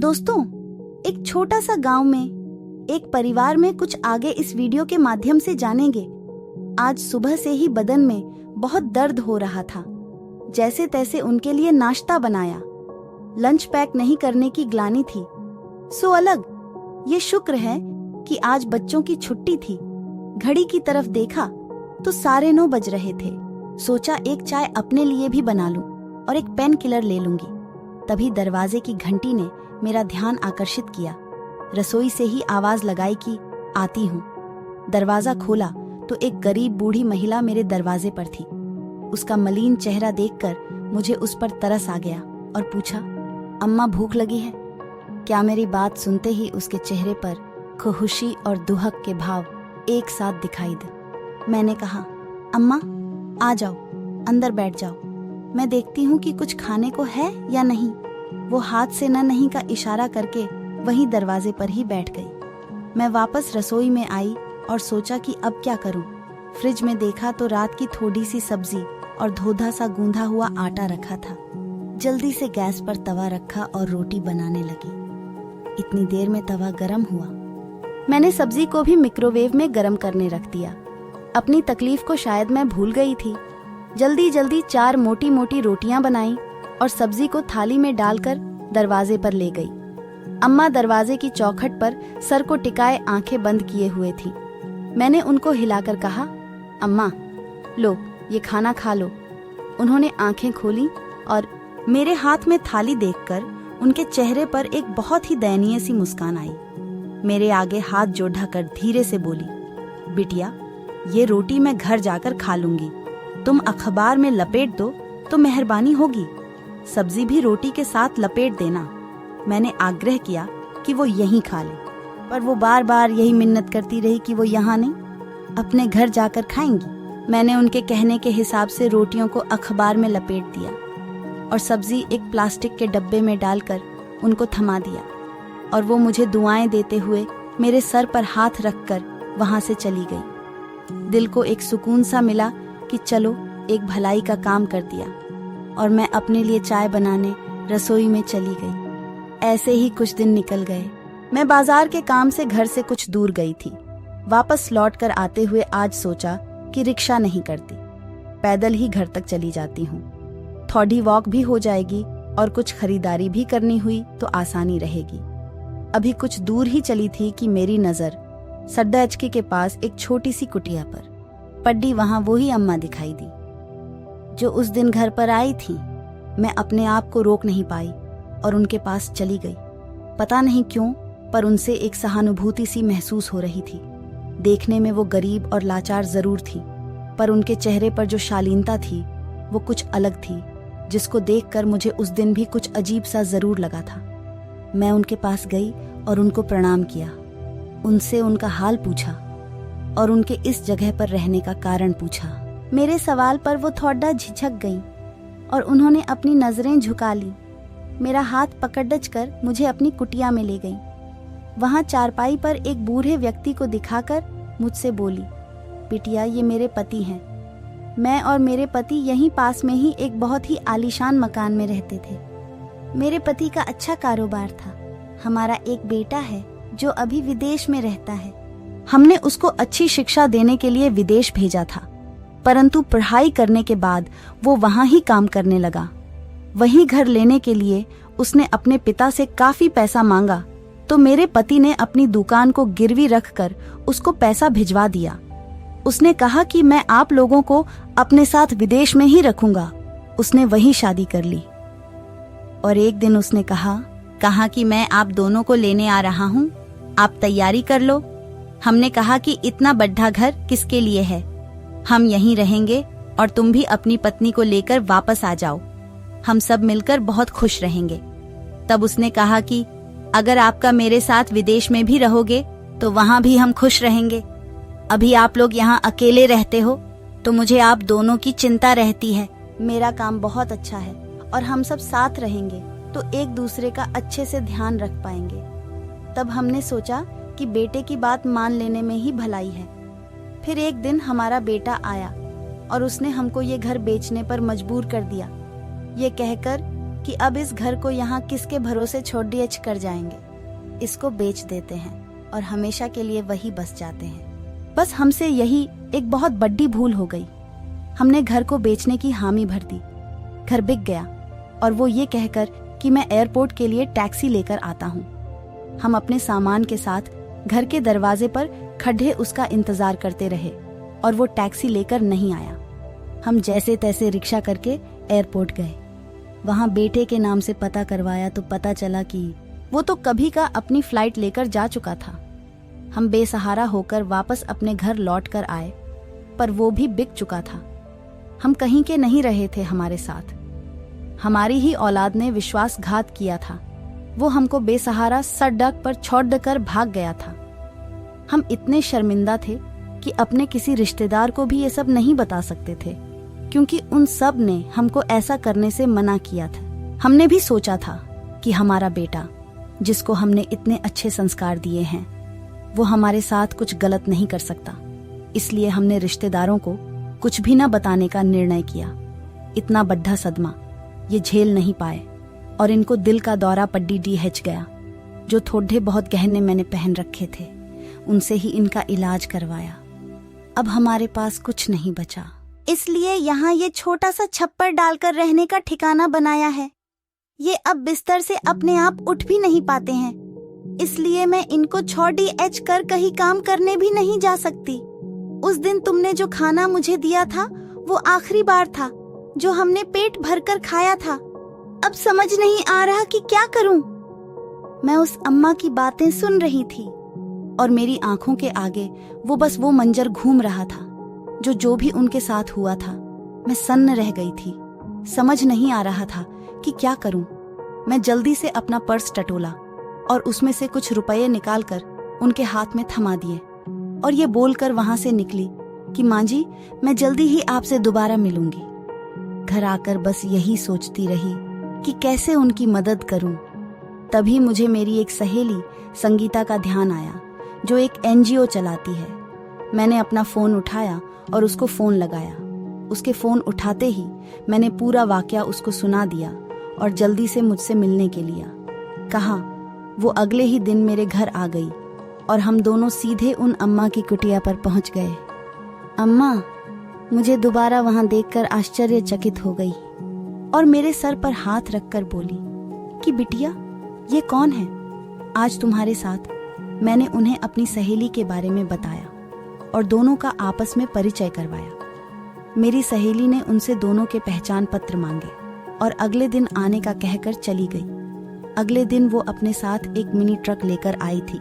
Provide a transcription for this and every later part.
दोस्तों, एक छोटा सा गांव में एक परिवार में कुछ आगे इस वीडियो के माध्यम से जानेंगे। आज सुबह से ही बदन में बहुत दर्द हो रहा था। जैसे तैसे उनके लिए नाश्ता बनाया। लंच पैक नहीं करने की ग्लानि थी। सो अलग, ये शुक्र है कि आज बच्चों की छुट्टी थी। घड़ी की तरफ देखा तो 9:30 बज रहे थे। सोचा एक चाय अपने लिए भी बना लूं और एक पेन किलर ले लूंगी। तभी दरवाजे की घंटी ने मेरा ध्यान आकर्षित किया। रसोई से ही आवाज लगाई कि आती हूँ। दरवाजा खोला तो एक गरीब बूढ़ी महिला मेरे दरवाजे पर थी। उसका मलिन चेहरा देखकर मुझे उस पर तरस आ गया और पूछा, अम्मा भूख लगी है? क्या मेरी बात सुनते ही उसके चेहरे पर खुशी और दुहक के भाव एक साथ दिखाई दे। मैंने कहा, अम्मा आ जाओ, अंदर बैठ जाओ, मैं देखती हूँ कि कुछ खाने को है या नहीं। वो हाथ से न नहीं का इशारा करके वहीं दरवाजे पर ही बैठ गई। मैं वापस रसोई में आई और सोचा कि अब क्या करूं। फ्रिज में देखा तो रात की थोड़ी सी सब्जी और धोधा सा गूंधा हुआ आटा रखा था। जल्दी से गैस पर तवा रखा और रोटी बनाने लगी। इतनी देर में तवा गरम हुआ। मैंने सब्जी को भी मिक्रोवेव में गरम करने रख दिया। अपनी तकलीफ को शायद मैं भूल गई थी। जल्दी जल्दी 4 मोटी मोटी रोटियां बनाई और सब्जी को थाली में डालकर दरवाजे पर ले गई। अम्मा दरवाजे की चौखट पर सर को टिकाए आंखें बंद किए हुए थी। मैंने उनको हिलाकर कहा, अम्मा लो ये खाना खा लो। उन्होंने आंखें खोली और मेरे हाथ में थाली देखकर उनके चेहरे पर एक बहुत ही दयनीय सी मुस्कान आई। मेरे आगे हाथ जोड़ ढकर धीरे से बोली, बिटिया ये रोटी मैं घर जाकर खा लूंगी। तुम अखबार में लपेट दो तो मेहरबानी होगी। सब्जी भी रोटी के साथ लपेट देना। मैंने आग्रह किया कि वो यहीं खा ले, पर वो बार बार यही मिन्नत करती रही कि वो यहाँ नहीं, अपने घर जाकर खाएंगी। मैंने उनके कहने के हिसाब से रोटियों को अखबार में लपेट दिया और सब्जी एक प्लास्टिक के डब्बे में डालकर उनको थमा दिया और वो मुझे दुआएं देते हुए मेरे सर पर हाथ रखकर वहां से चली गई। दिल को एक सुकून सा मिला कि चलो एक भलाई का काम कर दिया, और मैं अपने लिए चाय बनाने रसोई में चली गई। ऐसे ही कुछ दिन निकल गए। मैं बाजार के काम से घर से कुछ दूर गई थी। वापस लौटकर आते हुए आज सोचा कि रिक्शा नहीं करती, पैदल ही घर तक चली जाती हूँ। थोड़ी वॉक भी हो जाएगी और कुछ खरीदारी भी करनी हुई तो आसानी रहेगी। अभी कुछ दूर ही चली थी कि मेरी नजर सरदाचकी के पास एक छोटी सी कुटिया पर पड्डी। वहां वही अम्मा दिखाई दी जो उस दिन घर पर आई थी। मैं अपने आप को रोक नहीं पाई और उनके पास चली गई। पता नहीं क्यों, पर उनसे एक सहानुभूति सी महसूस हो रही थी। देखने में वो गरीब और लाचार जरूर थी, पर उनके चेहरे पर जो शालीनता थी वो कुछ अलग थी, जिसको देखकर मुझे उस दिन भी कुछ अजीब सा जरूर लगा था। मैं उनके पास गई और उनको प्रणाम किया। उनसे उनका हाल पूछा और उनके इस जगह पर रहने का कारण पूछा। मेरे सवाल पर वो थोड़ा झिझक गईं और उन्होंने अपनी नजरें झुका ली। मेरा हाथ पकड़ कर मुझे अपनी कुटिया में ले गईं। वहां चारपाई पर एक बूढ़े व्यक्ति को दिखाकर मुझसे बोली, बिटिया ये मेरे पति हैं। मैं और मेरे पति यहीं पास में ही एक बहुत ही आलीशान मकान में रहते थे। मेरे पति का अच्छा कारोबार था। हमारा एक बेटा है जो अभी विदेश में रहता है। हमने उसको अच्छी शिक्षा देने के लिए विदेश भेजा था, परंतु पढ़ाई करने के बाद वो वहां ही काम करने लगा। वहीं घर लेने के लिए उसने अपने पिता से काफी पैसा मांगा, तो मेरे पति ने अपनी दुकान को गिरवी रखकर उसको पैसा भिजवा दिया। उसने कहा कि मैं आप लोगों को अपने साथ विदेश में ही रखूंगा। उसने वहीं शादी कर ली और एक दिन उसने कहा कि मैं आप दोनों को लेने आ रहा हूँ, आप तैयारी कर लो। हमने कहा कि इतना बड़ा घर किसके लिए है, हम यहीं रहेंगे और तुम भी अपनी पत्नी को लेकर वापस आ जाओ, हम सब मिलकर बहुत खुश रहेंगे। तब उसने कहा कि अगर आपका मेरे साथ विदेश में भी रहोगे तो वहां भी हम खुश रहेंगे। अभी आप लोग यहाँ अकेले रहते हो तो मुझे आप दोनों की चिंता रहती है। मेरा काम बहुत अच्छा है और हम सब साथ रहेंगे तो एक दूसरे का अच्छे से ध्यान रख पाएंगे। तब हमने सोचा कि बेटे की बात मान लेने में ही भलाई है। फिर एक दिन हमारा बेटा आया और उसने हमको ये घर बेचने पर मजबूर कर दिया, ये कहकर कि अब इस घर को यहाँ किसके भरोसे छोड़ दिए कर जाएंगे। इसको बेच देते हैं और हमेशा के लिए वही बस जाते हैं। बस हमसे यही एक बहुत बड़ी भूल हो गई। हमने घर को बेचने की हामी भर दी। घर बिक गया और वो ये कहकर कि मैं एयरपोर्ट के लिए टैक्सी लेकर आता हूँ। हम अपने सामान के साथ घर के दरवाजे पर खड़े उसका इंतजार करते रहे और वो टैक्सी लेकर नहीं आया। हम जैसे तैसे रिक्शा करके एयरपोर्ट गए। वहाँ बेटे के नाम से पता करवाया तो पता चला कि वो तो कभी का अपनी फ्लाइट लेकर जा चुका था। हम बेसहारा होकर वापस अपने घर लौट कर आए, पर वो भी बिक चुका था। हम कहीं के नहीं रहे थे हमारे साथ। हमारी ही औलाद ने विश्वासघात किया था। वो हमको बेसहारा सड़क पर छोड़ कर भाग गया था। हम इतने शर्मिंदा थे कि अपने किसी रिश्तेदार को भी ये सब नहीं बता सकते थे, क्योंकि उन सब ने हमको ऐसा करने से मना किया था। हमने भी सोचा था कि हमारा बेटा, जिसको हमने इतने अच्छे संस्कार दिए हैं, वो हमारे साथ कुछ गलत नहीं कर सकता। इसलिए हमने रिश्तेदारों को कुछ भी न बताने का निर्णय किया। इतना बड़ा सदमा ये झेल नहीं पाए और इनको दिल का दौरा पड्डी DH गया। जो थोड़े बहुत गहने मैंने पहन रखे थे, उनसे ही इनका इलाज करवाया। अब हमारे पास कुछ नहीं बचा, इसलिए यहाँ ये छोटा सा छप्पर डालकर रहने का ठिकाना बनाया है। ये अब बिस्तर से अपने आप उठ भी नहीं पाते हैं, इसलिए मैं इनको छोड़ी एच कर कहीं काम करने भी नहीं जा सकती। उस दिन तुमने जो खाना मुझे दिया था वो आखिरी बार था जो हमने पेट भरकर खाया था। अब समझ नहीं आ रहा कि क्या करूं। मैं उस अम्मा की बातें सुन रही थी और मेरी आंखों के आगे वो मंजर घूम रहा था। जो भी उनके साथ हुआ था, मैं सन्न रह गई थी। समझ नहीं आ रहा था कि क्या करूं। मैं जल्दी से अपना पर्स टटोला और उसमें से कुछ रुपये निकालकर उनके हाथ में थमा दिए और ये बोलकर वहां से निकली कि माँ जी, मैं जल्दी ही आपसे दोबारा मिलूंगी। घर आकर बस यही सोचती रही कि कैसे उनकी मदद करूं। तभी मुझे मेरी एक सहेली संगीता का ध्यान आया, जो एक NGO चलाती है। मैंने अपना फोन उठाया और उसको फोन लगाया। उसके फोन उठाते ही मैंने पूरा वाकया उसको सुना दिया और जल्दी से मुझसे मिलने के लिए कहा। वो अगले ही दिन मेरे घर आ गई और हम दोनों सीधे उन अम्मा की कुटिया पर पहुंच गए। अम्मा मुझे दोबारा वहां देखकर आश्चर्यचकित हो गई और मेरे सर पर हाथ रखकर बोली कि बिटिया, ये कौन है? आज तुम्हारे साथ। मैंने उन्हें अपनी सहेली के बारे में बताया और दोनों का आपस में परिचय करवाया। मेरी सहेली ने उनसे दोनों के पहचान पत्र मांगे और अगले दिन आने का कहकर चली गई। अगले दिन वो अपने साथ एक मिनी ट्रक लेकर आई थी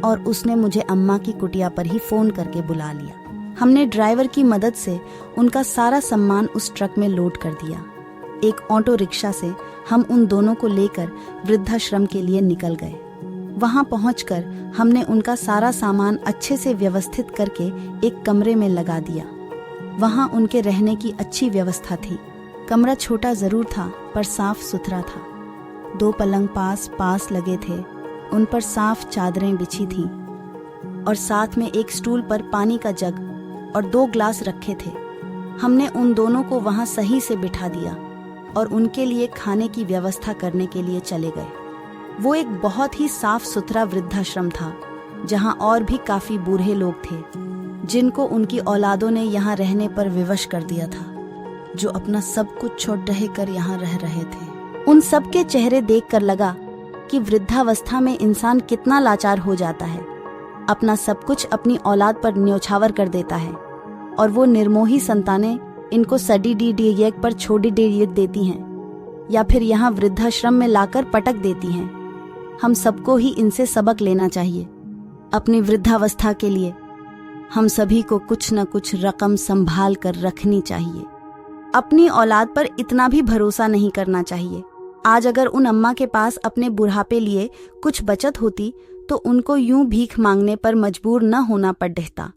और उसने मुझे अम्मा की कुटिया पर ही फोन करके बुला लिया। हमने ड्राइवर की मदद से उनका सारा सामान उस ट्रक में लोड कर दिया। एक ऑटो रिक्शा से हम उन दोनों को लेकर वृद्धाश्रम के लिए निकल गए। वहां पहुंचकर हमने उनका सारा सामान अच्छे से व्यवस्थित करके एक कमरे में लगा दिया। वहां उनके रहने की अच्छी व्यवस्था थी। कमरा छोटा जरूर था पर साफ सुथरा था। 2 पलंग पास पास लगे थे, उन पर साफ चादरें बिछी थीं और साथ में एक स्टूल पर पानी का जग और 2 ग्लास रखे थे। हमने उन दोनों को वहां सही से बिठा दिया और उनके लिए खाने की व्यवस्था करने के लिए चले गए। वो एक बहुत ही साफ सुथरा वृद्धाश्रम था, जहां और भी काफी बूढ़े लोग थे, जिनको उनकी औलादों ने यहाँ रहने पर विवश कर दिया था, जो अपना सब कुछ छोड़ कर यहाँ रह रहे थे। उन सब के चेहरे देखकर लगा कि वृद्धावस्था में इंसान कितना लाचार हो जाता है। अपना सब कुछ अपनी औलाद पर न्योछावर कर देता है और वो निर्मोही संतानें इनको सड़ी डी पर छोड़ी डी देती हैं या फिर यहाँ वृद्धाश्रम में लाकर पटक देती हैं। हम सबको ही इनसे सबक लेना चाहिए। अपनी वृद्धावस्था के लिए हम सभी को कुछ न कुछ रकम संभाल कर रखनी चाहिए। अपनी औलाद पर इतना भी भरोसा नहीं करना चाहिए। आज अगर उन अम्मा के पास अपने बुढ़ापे लिए कुछ बचत होती तो उनको यूं भीख मांगने पर मजबूर न होना पड़ता,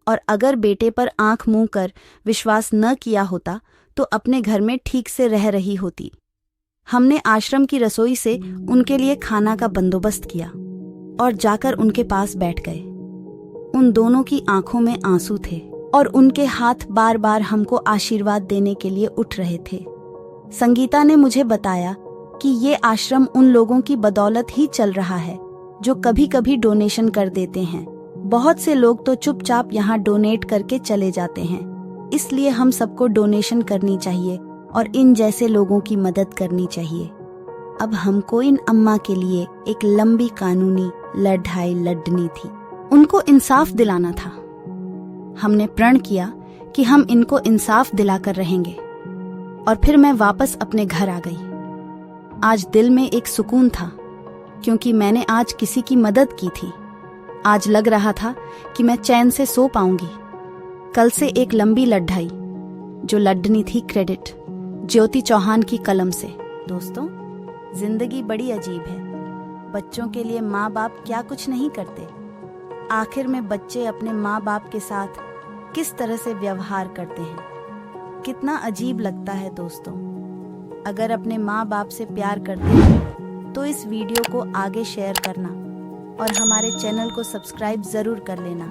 और अगर बेटे पर आंख मूंद कर विश्वास न किया होता तो अपने घर में ठीक से रह रही होती। हमने आश्रम की रसोई से उनके लिए खाना का बंदोबस्त किया और जाकर उनके पास बैठ गए। उन दोनों की आंखों में आंसू थे और उनके हाथ बार बार हमको आशीर्वाद देने के लिए उठ रहे थे। संगीता ने मुझे बताया कि ये आश्रम उन लोगों की बदौलत ही चल रहा है जो कभी कभी डोनेशन कर देते हैं। बहुत से लोग तो चुपचाप यहाँ डोनेट करके चले जाते हैं। इसलिए हम सबको डोनेशन करनी चाहिए और इन जैसे लोगों की मदद करनी चाहिए। अब हमको इन अम्मा के लिए एक लंबी कानूनी लड़ाई लड़नी थी। उनको इंसाफ दिलाना था। हमने प्रण किया कि हम इनको इंसाफ दिलाकर रहेंगे और फिर मैं वापस अपने घर आ गई। आज दिल में एक सुकून था क्योंकि मैंने आज किसी की मदद की थी। आज लग रहा था कि मैं चैन से सो पाऊंगी। कल से एक लंबी लड़ाई जो लड़नी थी क्रेडिट ज्योति चौहान की कलम से। दोस्तों, जिंदगी बड़ी अजीब है। बच्चों के लिए माँ बाप क्या कुछ नहीं करते। आखिर में बच्चे अपने माँ बाप के साथ किस तरह से व्यवहार करते हैं, कितना अजीब लगता है। दोस्तों, अगर अपने माँ बाप से प्यार करते हैं तो इस वीडियो को आगे शेयर करना और हमारे चैनल को सब्सक्राइब जरूर कर लेना।